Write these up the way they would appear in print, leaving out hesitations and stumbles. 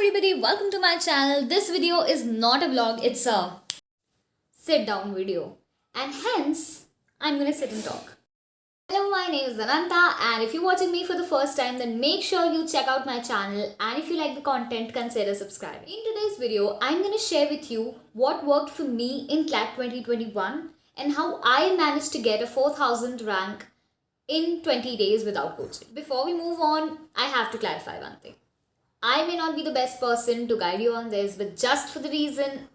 everybody, welcome to my channel. This video is not a vlog, it's a sit down video, and hence I'm gonna sit and talk. Hello, my name is Ananta, and if you're watching me for the first time, then make sure you check out my channel, and if you like the content, consider subscribing. In today's video, I'm gonna share with you what worked for me in CLAT 2021 and how I managed to get a 4000 rank in 20 days without coaching. Before we move on, I have to clarify one thing. I may not be the best person to guide you on this, but just for the reason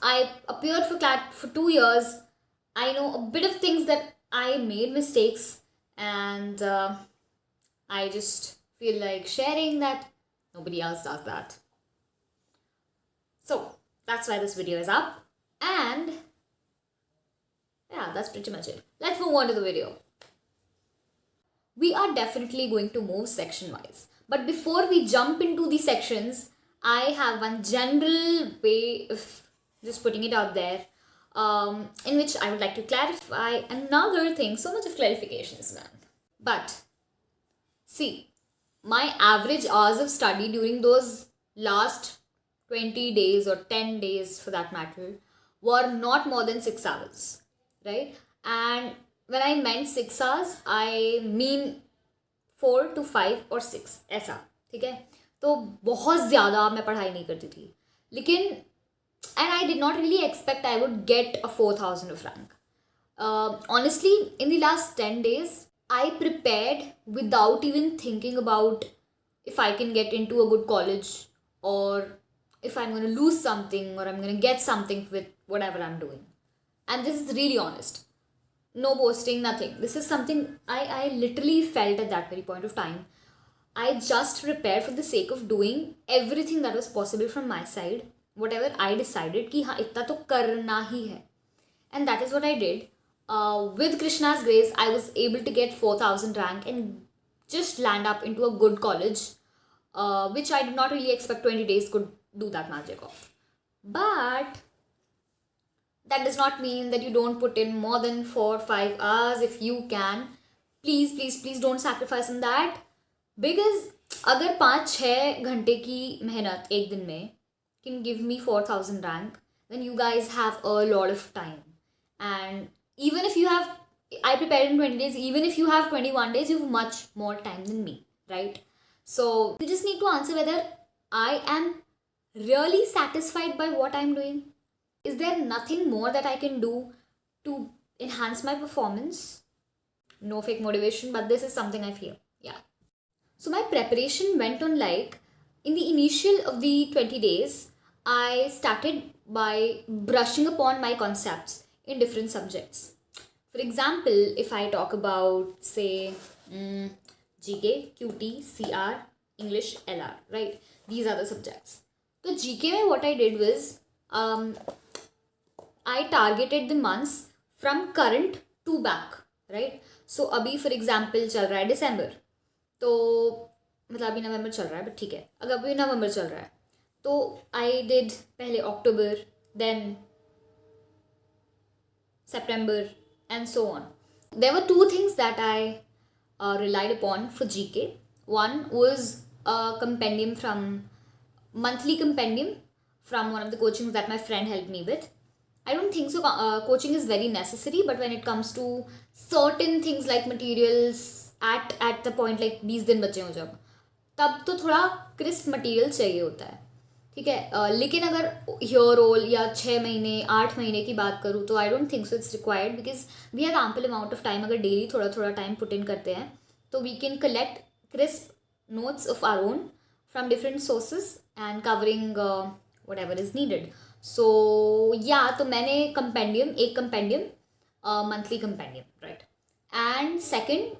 I appeared for CLAT for 2 years, I know a bit of things that I made mistakes, and I just feel like sharing that nobody else does that. So that's why this video is up, and yeah, that's pretty much it. Let's move on to the video. We are definitely going to move section wise. But before we jump into the sections, I have one general way of just putting it out there, in which I would like to clarify another thing. So much of clarifications, man. But see, my average hours of study during those last 20 days or 10 days for that matter were not more than 6 hours, right? And when I meant 6 hours, I mean 4 to 5 और 6 ऐसा, ठीक है. तो बहुत ज़्यादा मैं पढ़ाई नहीं करती थी, लेकिन and I did not really expect I would get a 4000 of rank. Honestly, in the last 10 days, I prepared without even thinking about if I can get into a good college or if I'm going to lose something or I'm going to get something with whatever I'm doing. And this is really honest. No boasting, nothing. This is something I literally felt at that very point of time. I just prepared for the sake of doing everything that was possible from my side. Whatever I decided कि हाँ इतना तो करना ही है. And that is what I did. With Krishna's grace, I was able to get 4000 rank and just land up into a good college, which I did not really expect 20 days could do that magic of. But that does not mean that you don't put in more than 4 or 5 hours if you can. Please don't sacrifice on that. Because अगर 5-6 घंटे की मेहनत एक दिन में can give me 4000 rank, then you guys have a lot of time. And even if you have, I prepared in 20 days, even if you have 21 days, you have much more time than me, right? So you just need to answer whether I am really satisfied by what I'm doing. Is there nothing more that I can do to enhance my performance? No fake motivation, but this is something I feel. Yeah. So my preparation went on like, in the initial of the 20 days, I started by brushing upon my concepts in different subjects. For example, if I talk about, say, GK, QT, CR, English, LR, right? These are the subjects. So GK mein what I did was, I targeted the months from current to back, right? So अभी for example चल रहा है December, तो मतलब अभी नवंबर चल रहा है, बट ठीक है, अगर अभी नवंबर चल रहा है तो I did पहले October, then September, and so on. There were 2 things that I relied upon for GK. One was a compendium monthly compendium from one of the coachings that my friend helped me with. I don't think so coaching is very necessary, but when it comes to certain things like materials at the point like 20 दिन बचे हो जब, तब तो थोड़ा crisp material चाहिए होता है, ठीक है. लेकिन अगर year roll या 6 महीने 8 महीने की बात करूँ तो I don't think so it's required, because we have ample amount of time. अगर daily थोड़ा time put in करते हैं तो we can collect crisp notes of our own from different sources and covering whatever is needed. So yeah, तो मैंने एक compendium monthly compendium, right? And second,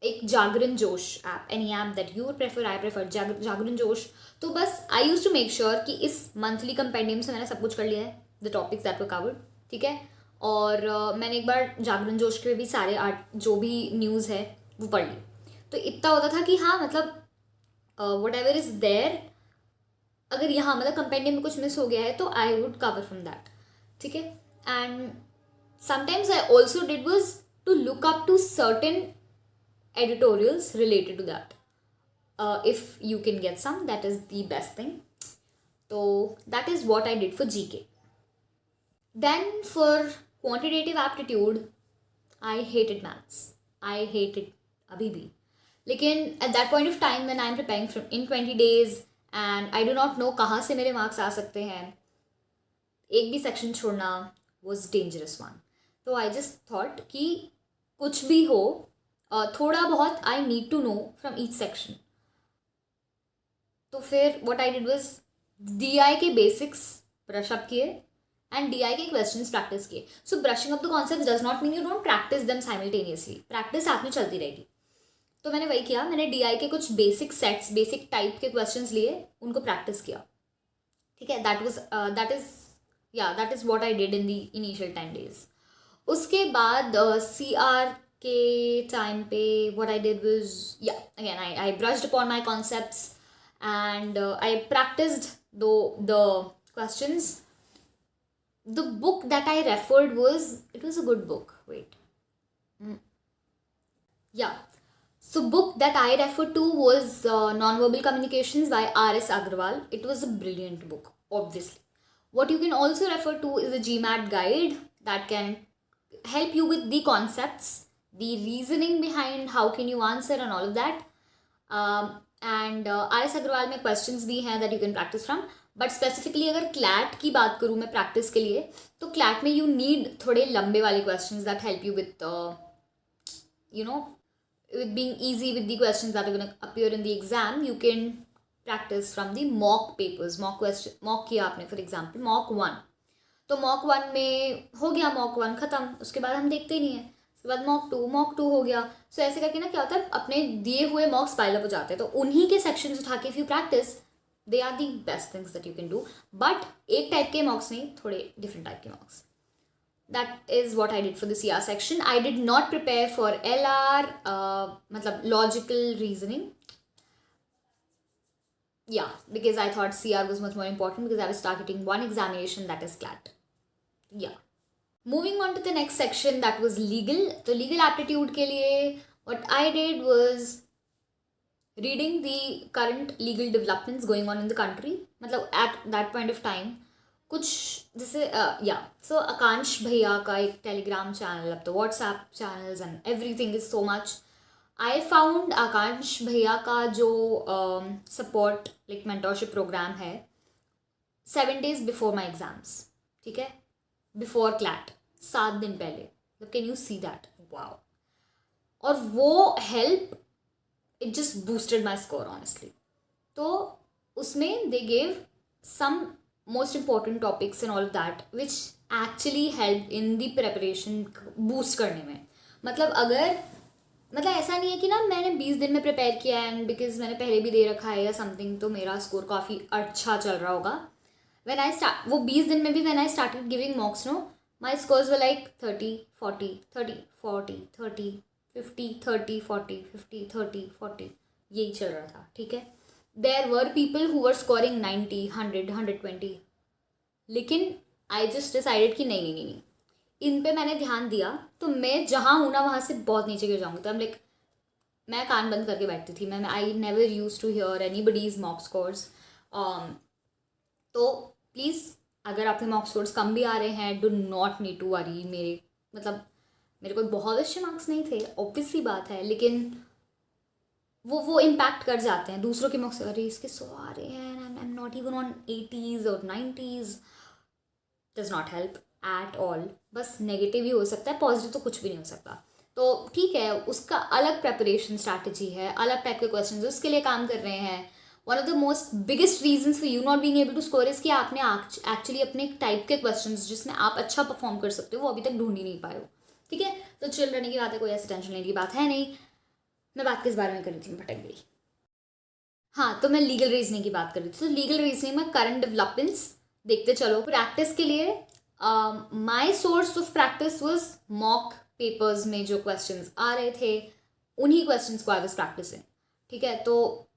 एक जागरण जोश app, any app that you would prefer, I prefer जागरण जोश. तो बस I used to make sure कि इस monthly compendium से मैंने सब कुछ कर लिया है, the topics that were covered, ठीक है. और मैंने एक बार जागरण जोश के भी सारे जो भी न्यूज़ है वो पढ़ ली. तो इतना होता था कि हाँ मतलब whatever is there, अगर यहाँ मतलब कंपेंडियम में कुछ मिस हो गया है तो I would cover from that, ठीक है. And sometimes I also did was to look up to certain editorials related to that. if you can get some, that is the best thing. So that is what I did for GK. Then for quantitative aptitude, I hated maths. I hated अभी भी. लेकिन at that point of time when I am preparing from in 20 days and I do not know कहाँ से मेरे marks आ सकते हैं, एक भी section छोड़ना was dangerous one. तो I just thought कि कुछ भी हो, थोड़ा बहुत I need to know from each section. तो फिर what I did was DI के basics brush up किए and DI के questions practice किए. So brushing up the concepts does not mean you don't practice them simultaneously. Practice साथ में चलती रहेगी. तो मैंने वही किया, मैंने DI के कुछ बेसिक सेट्स, बेसिक टाइप के क्वेश्चंस लिए, उनको प्रैक्टिस किया. ठीक है, that is what I did in the initial 10 days. उसके बाद CR के टाइम पे what I did was, again I brushed upon my concepts and I practiced the questions. The book that I referred was a good book. So book that I referred to was Nonverbal Communications by R.S. Agrawal. It was a brilliant book, obviously. What you can also refer to is a GMAT guide that can help you with the concepts, the reasoning behind how can you answer and all of that. And R.S. Agrawal में questions भी हैं that you can practice from. But specifically अगर CLAT की बात करूँ मैं practice के लिए, तो CLAT में you need थोड़े लंबे वाले questions that help you with with being easy with the questions that are going to appear in the exam. You can practice from the mock papers. Mock किया आपने for example mock 1, तो mock 1 में हो गया, mock 1 ख़त्म, उसके बाद हम देखते ही नहीं है. उसके बाद mock 2 हो गया. So ऐसे करके ना क्या होता है, अपने दिए हुए मॉक्स पाइल अप हो जाते हैं, तो उन्हीं के सेक्शंस उठा के if you practice, they are the best things that you can do. But एक टाइप के मॉक्स नहीं, थोड़े different टाइप के मॉक्स. That is what I did for the CR section. I did not prepare for LR, मतलब logical reasoning. Yeah, because I thought CR was much more important because I was targeting one examination, that is CLAT. Yeah. Moving on to the next section, that was legal. So legal aptitude के लिए what I did was reading the current legal developments going on in the country. मतलब at that point of time कुछ जैसे सो आकांश भैया का एक Telegram channel, अब तो WhatsApp channels and everything is so much. I found Aakansh भैया का जो सपोर्ट लाइक मेंटोरशिप प्रोग्राम है 7 days बिफोर माई एग्जाम्स. ठीक है, बिफोर क्लैट, 7 दिन पहले. Can you see that? Wow. और वो help, it just boosted my score honestly. तो उसमें they gave some most important topics and all of that which actually helped in the preparation boost करने में. मतलब ऐसा नहीं है कि ना मैंने 20 दिन में प्रिपेयर किया एंड बिकॉज मैंने पहले भी दे रखा है या समथिंग तो मेरा स्कोर काफ़ी अच्छा चल रहा होगा. व्हेन आई स्टार्ट वो 20 दिन में भी when I started giving मॉक्स my scores were like 30 40 30 40 30 50 30 40 50 30 40 यही चल रहा था. ठीक है, there were people who were scoring 90 100 120. लेकिन आई जस्ट डिसाइडेड कि नहीं, इन पे मैंने ध्यान दिया तो मैं जहाँ हूँ ना वहाँ से बहुत नीचे गिर जाऊँगी. तो हम लाइक मैं कान बंद करके बैठती थी. मैं I never use to hear anybody's mock scores. तो प्लीज़ अगर आपके मॉक स्कोर्स कम भी आ रहे हैं, do not need to worry. मेरे को बहुत अच्छे मार्क्स नहीं थे, ऑब्वियस सी बात है, लेकिन वो इम्पैक्ट कर जाते हैं दूसरों के मॉक्स. अरे इसके 100 आ रहे हैं, I am not even on 80s और 90s. Does not help at all. बस नेगेटिव ही हो सकता है, पॉजिटिव तो कुछ भी नहीं हो सकता. तो ठीक है, उसका अलग प्रेपरेशन स्ट्रैटेजी है, अलग टाइप के क्वेश्चंस उसके लिए काम कर रहे हैं. One of the most biggest reasons for you not being able to score is कि आपने एक्चुअली अपने टाइप के क्वेश्चंस जिसमें आप अच्छा परफॉर्म कर सकते हो वो अभी तक ढूंढ ही नहीं पाए हो. ठीक है, तो चिल रहने की बात है, कोई ऐसी टेंशन लेने की बात है नहीं. मैं बात किस बारे में कर रही थी, भटक गई. हाँ, तो मैं लीगल रीजनिंग की बात कर रही थी. तो लीगल रीजनिंग में करंट डेवलपमेंट्स देखते चलो. प्रैक्टिस के लिए my source of practice was mock papers में जो क्वेश्चंस आ रहे थे उन्हीं क्वेश्चंस को आई वॉज प्रैक्टिसिंग. ठीक है, तो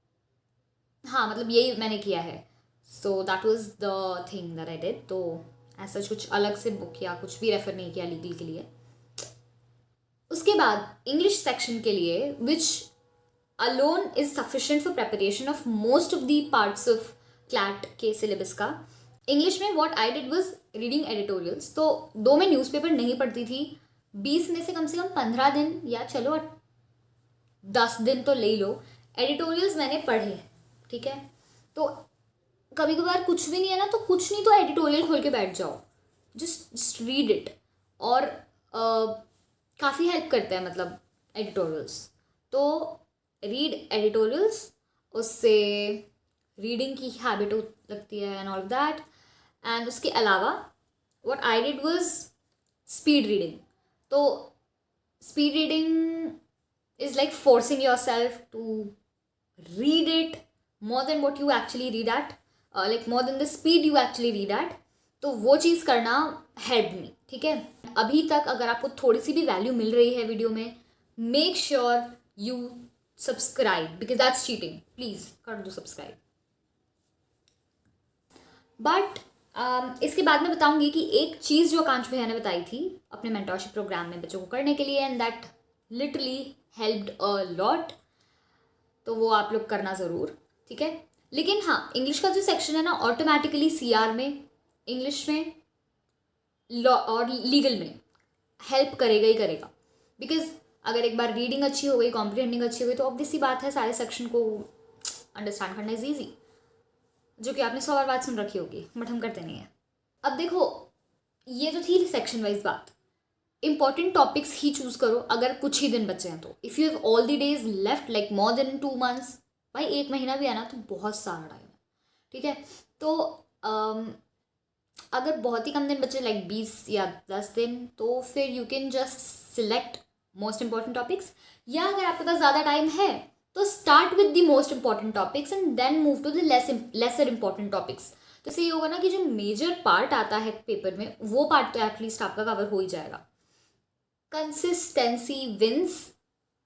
हाँ मतलब यही मैंने किया है. So that was the thing that I did. तो ऐसा कुछ अलग से बुक या कुछ भी रेफर नहीं किया लीगल के लिए. उसके बाद इंग्लिश सेक्शन के लिए which alone is sufficient for preparation of most of the parts of CLAT के सिलेबस का. इंग्लिश में what I did was reading editorials. तो 2 में न्यूज़पेपर नहीं पढ़ती थी. 20 में से कम 15 दिन या चलो 10 दिन तो ले लो एडिटोरियल्स मैंने पढ़े. ठीक है, तो कभी कभार कुछ भी नहीं है ना, तो कुछ नहीं तो एडिटोरियल खोल के बैठ जाओ. Just read it. और काफ़ी हेल्प करते हैं मतलब एडिटोरियल्स. तो रीड एडिटोरियल्स, उससे रीडिंग की हैबिट लगती है एंड ऑल दैट. एंड उसके अलावा what I did was speed reading. तो speed reading is like forcing yourself to read it more than what you actually read at, like more than the speed you actually read at. तो वो चीज़ करना help me. ठीक है, अभी तक अगर आपको थोड़ी सी भी वैल्यू मिल रही है वीडियो में, make sure you subscribe because that's cheating. Please कर दो सब्सक्राइब. बट इसके बाद मैं बताऊंगी कि एक चीज़ जो आकांक्ष भैया ने बताई थी अपने मेंटरशिप प्रोग्राम में बच्चों को करने के लिए, and that literally helped a lot. तो वो आप लोग करना ज़रूर. ठीक है, लेकिन हाँ, इंग्लिश का जो सेक्शन है ना, ऑटोमेटिकली CR में, इंग्लिश में, लॉ और लीगल में हेल्प करेगा ही करेगा. बिकॉज अगर एक बार रीडिंग अच्छी हो गई, कॉम्प्रिहेंडिंग अच्छी हो गई, तो ऑब्वियसली बात है सारे सेक्शन को अंडरस्टैंड करना इज ईजी, जो कि आपने 100 बार बात सुन रखी होगी, बट हम करते नहीं हैं. अब देखो, ये जो थी सेक्शन वाइज बात, इंपॉर्टेंट टॉपिक्स ही चूज करो अगर कुछ ही दिन बचे हैं तो. If you have all the days left like more than 2 months, भाई 1 महीना भी है ना, तो बहुत सारा टाइम है. ठीक है, तो अगर बहुत ही कम दिन बचे लाइक 20 या 10 दिन, तो फिर you can just select most important topics. या अगर आपके पास ज़्यादा टाइम है तो start with the most important topics and then move to the lesser important topics. तो इससे ये होगा ना कि जो मेजर पार्ट आता है पेपर में, वो पार्ट तो एटलीस्ट आपका कवर हो ही जाएगा. कंसिस्टेंसी विंस,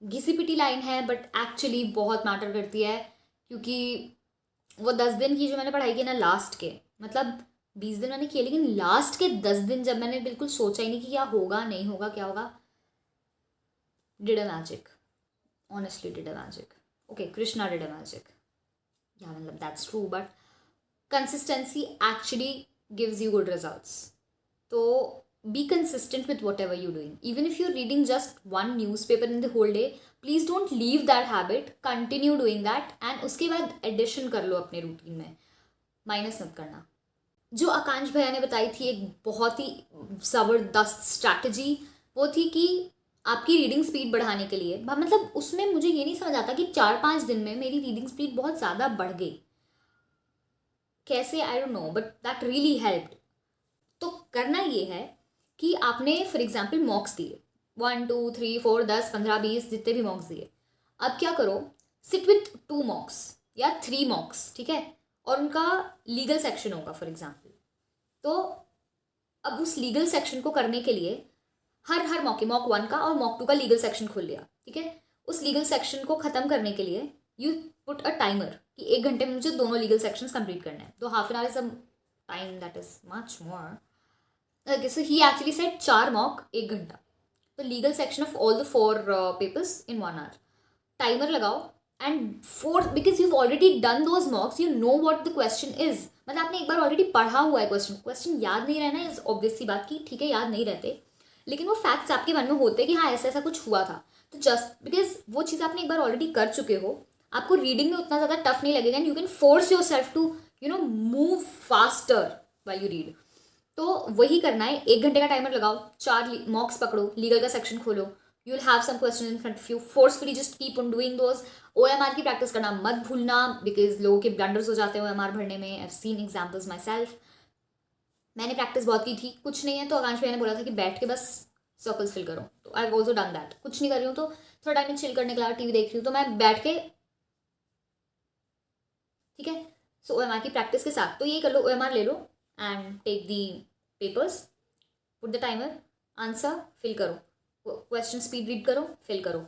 घिसी पिटी लाइन है बट एक्चुअली बहुत मैटर करती है. क्योंकि वो 10 दिन की जो मैंने पढ़ाई की ना लास्ट के, मतलब 20 दिन मैंने किए, लेकिन लास्ट के 10 दिन जब मैंने बिल्कुल सोचा ही नहीं कि क्या होगा नहीं होगा क्या होगा, did a magic. Honestly did a magic. Okay, Krishna did a magic. या मतलब that's true, but consistency actually gives you good results. तो be consistent with whatever you're doing. Even if you're reading just one newspaper in the whole day, please don't leave that habit. Continue doing that and उसके बाद addition कर लो अपने routine में, minus मत करना. जो आकांक्ष भैया ने बताई थी एक बहुत ही ज़बरदस्त स्ट्रैटेजी, वो थी कि आपकी रीडिंग स्पीड बढ़ाने के लिए, मतलब उसमें मुझे ये नहीं समझ आता कि 4-5 दिन में मेरी रीडिंग स्पीड बहुत ज़्यादा बढ़ गई. कैसे, I don't know, but that really helped. तो करना ये है कि आपने फॉर एग्जाम्पल मॉक्स दिए 1 2 3 4 10 15 20 जितने भी मॉक्स दिए. अब क्या करो, सिट विथ 2 मॉक्स या 3 मॉक्स. ठीक है, और उनका लीगल सेक्शन होगा फॉर एग्जाम्पल. तो अब उस लीगल सेक्शन को करने के लिए हर मॉक 1 का और मॉक 2 का लीगल सेक्शन खोल लिया. ठीक है, उस लीगल सेक्शन को ख़त्म करने के लिए यू पुट अ टाइमर कि 1 घंटे में मुझे दोनों लीगल सेक्शंस कंप्लीट करने हैं. तो half an hour is a time that is much more. Okay, so he actually said 4 mock 1 घंटा. तो legal section of all the 4 papers in 1 hour. Timer लगाओ and 4, because you already done those mocks, you know what the question is. मतलब आपने एक बार already पढ़ा हुआ है question याद नहीं रहना इज ऑब्वियस सी बात की. ठीक है, याद नहीं रहते, लेकिन वो फैक्ट्स आपके मन में होते हैं कि हाँ ऐसा ऐसा कुछ हुआ था. तो जस्ट बिकॉज वो चीज़ आपने एक बार ऑलरेडी कर चुके हो, आपको रीडिंग में उतना ज़्यादा टफ नहीं लगेगा and you can force yourself to move faster while you read. तो वही करना है. 1 घंटे का टाइमर लगाओ, 4 मॉक्स पकड़ो, लीगल का सेक्शन खोलो, you will have some question in front of you. Forcefully just keep on doing those. OMR की प्रैक्टिस करना मत भूलना, बिकॉज लोगों के ब्लंडर्स हो जाते हैं OMR भरने में. I have seen examples my self. मैंने प्रैक्टिस बहुत की थी. कुछ नहीं है तो आकांक्ष भैया ने बोला था कि बैठ के बस सर्कल्स फिल करो. तो I have also done that. कुछ नहीं कर रही हूँ तो थोड़ा टाइम चिल करने के लिए टीवी देख रही हूँ तो मैं बैठ के, ठीक है, सो OMR की प्रैक्टिस के साथ तो ये कर लो, OMR ले लो and take the papers, put the timer, answer fill करो, क्वेश्चन स्पीड रीड करो, फिल करो.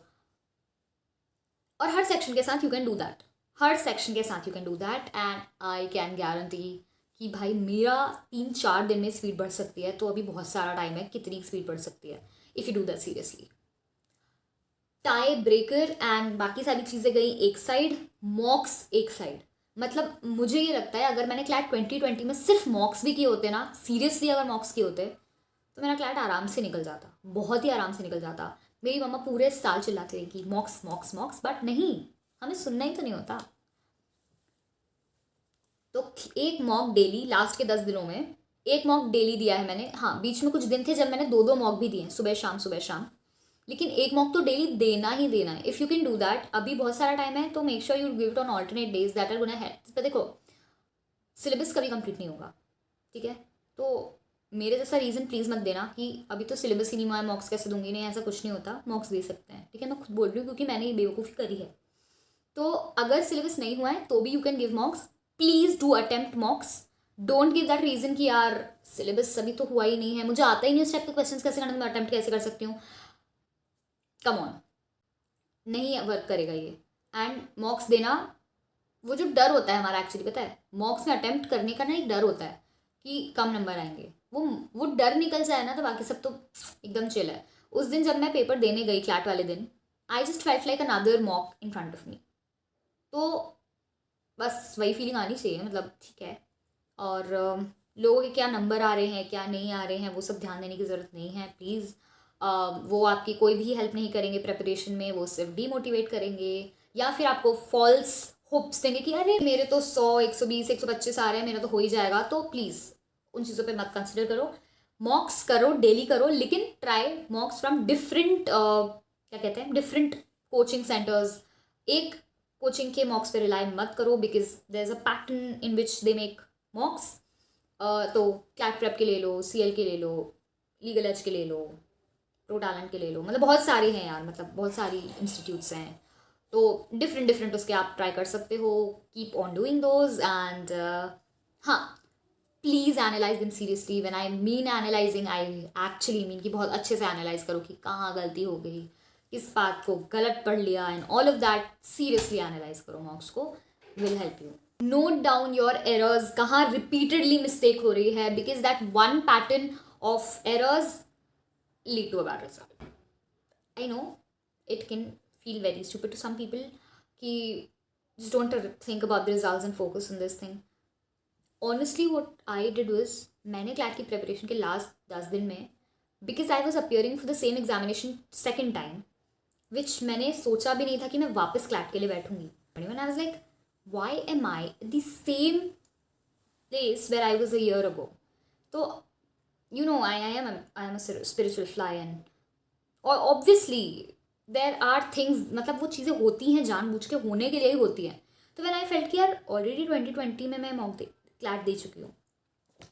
और हर सेक्शन के साथ यू कैन डू दैट. हर सेक्शन के साथ you can do that and I can guarantee कि भाई मेरा 3-4 दिन में स्पीड बढ़ सकती है. तो अभी बहुत सारा टाइम है, कितनी स्पीड बढ़ सकती है if you do that seriously. Tie breaker and बाकी सारी चीज़ें गई एक साइड, मॉक्स एक साइड. मतलब मुझे ये लगता है अगर मैंने क्लैट 2020 में सिर्फ मॉक्स भी किए होते ना, सीरियसली अगर मॉक्स किए होते तो मेरा क्लैट आराम से निकल जाता, बहुत ही आराम से निकल जाता. मेरी मम्मा पूरे साल चिल्लाती रही कि मॉक्स मॉक्स मॉक्स, बट नहीं, हमें सुनना ही तो नहीं होता. तो एक मॉक डेली लास्ट के 10 दिनों में एक मॉक डेली दिया है मैंने. हाँ, बीच में कुछ दिन थे जब मैंने 2-2 मॉक भी दिए हैं, सुबह शाम, लेकिन एक मॉक तो डेली देना ही देना है. If you can do that, अभी बहुत सारा टाइम है तो make sure you give it on alternate days that are gonna help. पर देखो, सिलेबस कभी कंप्लीट नहीं होगा, ठीक है. तो मेरे जैसा रीज़न प्लीज़ मत देना कि अभी तो सिलेबस ही नहीं हुआ है, मॉक्स कैसे दूंगी. नहीं, ऐसा कुछ नहीं होता, मॉक्स दे सकते हैं, ठीक है. मैं खुद बोल रही हूँ क्योंकि मैंने ये बेवकूफ़ी करी है. तो अगर सिलेबस नहीं हुआ है तो भी you can give मॉक्स. Please do attempt मॉक्स. Don't give that reason कि यार सिलेबस अभी तो हुआ ही नहीं है, मुझे आता ही नहीं उस टाइप के क्वेश्चन कैसे करना, मैं अटेम्प्ट कैसे कर सकती हूँ. कम ऑन, नहीं वर्क करेगा ये. एंड मॉक्स देना, वो जो डर होता है हमारा, एक्चुअली पता है मॉक्स में अटेम्प्ट करने का ना एक डर होता है कि कम नंबर आएंगे. वो डर निकल जाए ना तो बाकी सब तो एकदम चिल है. उस दिन जब मैं पेपर देने गई क्लैट वाले दिन, I just felt like another mock in front of me. तो बस वही फीलिंग आनी चाहिए, मतलब ठीक है. और लोगों के क्या नंबर आ रहे हैं क्या नहीं आ रहे हैं वो सब ध्यान देने की ज़रूरत नहीं है प्लीज़. वो आपकी कोई भी हेल्प नहीं करेंगे प्रेपरेशन में, वो सिर्फ डीमोटिवेट करेंगे या फिर आपको फॉल्स होप्स देंगे कि अरे मेरे तो 100, 120, 125 आ रहे हैं, मेरा तो हो ही जाएगा. तो प्लीज़ उन चीज़ों पे मत कंसिडर करो. मॉक्स करो, डेली करो, लेकिन ट्राई मॉक्स फ्रॉम डिफरेंट, क्या कहते हैं, डिफरेंट कोचिंग सेंटर्स. एक कोचिंग के मॉक्स पे रिलाई मत करो because there is a pattern in which they make mocks. तो क्लैट प्रेप के ले लो, CL के ले लो, लीगल एज के ले लो, प्रो टैलेंट के ले लो, मतलब बहुत सारे हैं यार, मतलब बहुत सारी इंस्टीट्यूट्स हैं. तो डिफरेंट उसके आप ट्राई कर सकते हो. Keep on doing those. And हाँ, please analyse them seriously. When I mean analysing, I actually mean कि बहुत अच्छे से एनालाइज करो कि कहाँ गलती हो गई, किस बात को गलत पढ़ लिया, and all of that seriously analyse करो. मॉक्स को will help you. Note down your errors, कहाँ रिपीटेडली मिस्टेक हो रही है, because that one pattern of errors lead to a bad result. I know it can feel very stupid to some people कि just don't think about the results and focus on this thing. Honestly what I did was, मैंने CLAT की preparation के last 10 दिन में, because I was appearing for the same examination second time, which मैंने सोचा भी नहीं था कि मैं वापस क्लैट के लिए बैठूंगी. And I was like, why am I at the same place where I was a year ago? तो you know, I am a spiritual fly, and और obviously there are things, मतलब वो चीज़ें होती हैं जानबूझ के होने के लिए ही होती हैं. तो when I felt कि यार ऑलरेडी 2020 में मैं मॉक क्लैट दे चुकी हूँ,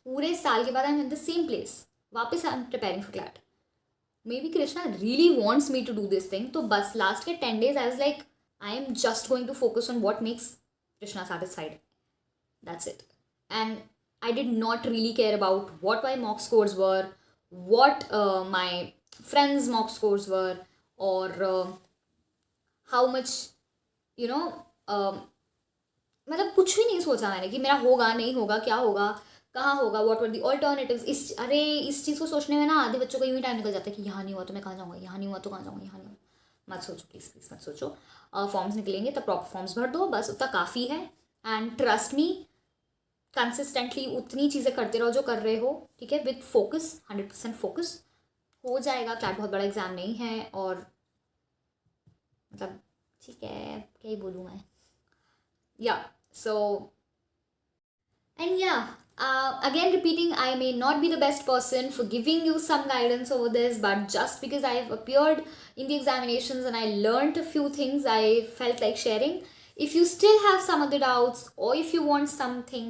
पूरे साल के बाद I am in the same place, वापस I am preparing for CLAT. Maybe Krishna really wants me to do this thing. तो बस लास्ट के 10 days I was like, I am just going to focus on what makes Krishna satisfied. That's it. And I did not really care about what my mock scores were, what my friends' mock scores were, or how much, you know, मतलब कुछ भी नहीं सोचा मैंने कि मेरा होगा नहीं होगा, क्या होगा, कहाँ होगा, व्हाट वर द ऑल्टरनेटिव्स. इस चीज़ को सोचने में ना आधे बच्चों का यूँ ही टाइम निकल जाता है कि यहाँ नहीं हुआ तो मैं कहाँ जाऊँगा, यहाँ नहीं हुआ तो कहाँ जाऊँगा, यहाँ नहीं हुआ. मत सोचो प्लीज़ मत सोचो. फॉर्म्स निकलेंगे तब प्रॉपर फॉर्म्स भर दो, बस उतना काफ़ी है. एंड ट्रस्ट मी, कंसिस्टेंटली उतनी चीज़ें करते रहो जो कर रहे हो, ठीक है, विथ फोकस, 100% फोकस. हो जाएगा. क्लैट बहुत बड़ा एग्जाम नहीं है, और मतलब ठीक है, क्या ही बोलूँ मैं. या सो एंड या again repeating, I may not be the best person for giving you some guidance over this, but just because I have appeared in the examinations and I learned a few things, I felt like sharing. If you still have some other doubts, or if you want something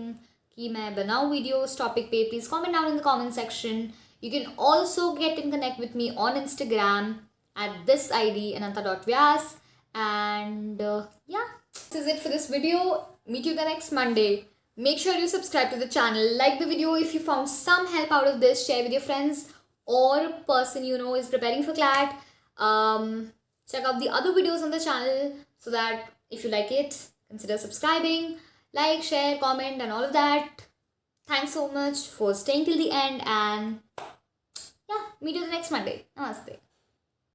कि मैं बनाऊँ videos topic पे, please comment down in the comment section. You can also get in connect with me on Instagram at this ID ananta.vyas. And yeah, this is it for this video. Meet you the next Monday. Make sure you subscribe to the channel, like the video if you found some help out of this, share with your friends or person you know is preparing for CLAT. Check out the other videos on the channel so that if you like it, consider subscribing, like, share, comment and all of that. Thanks so much for staying till the end, and yeah, meet you the next Monday. Namaste.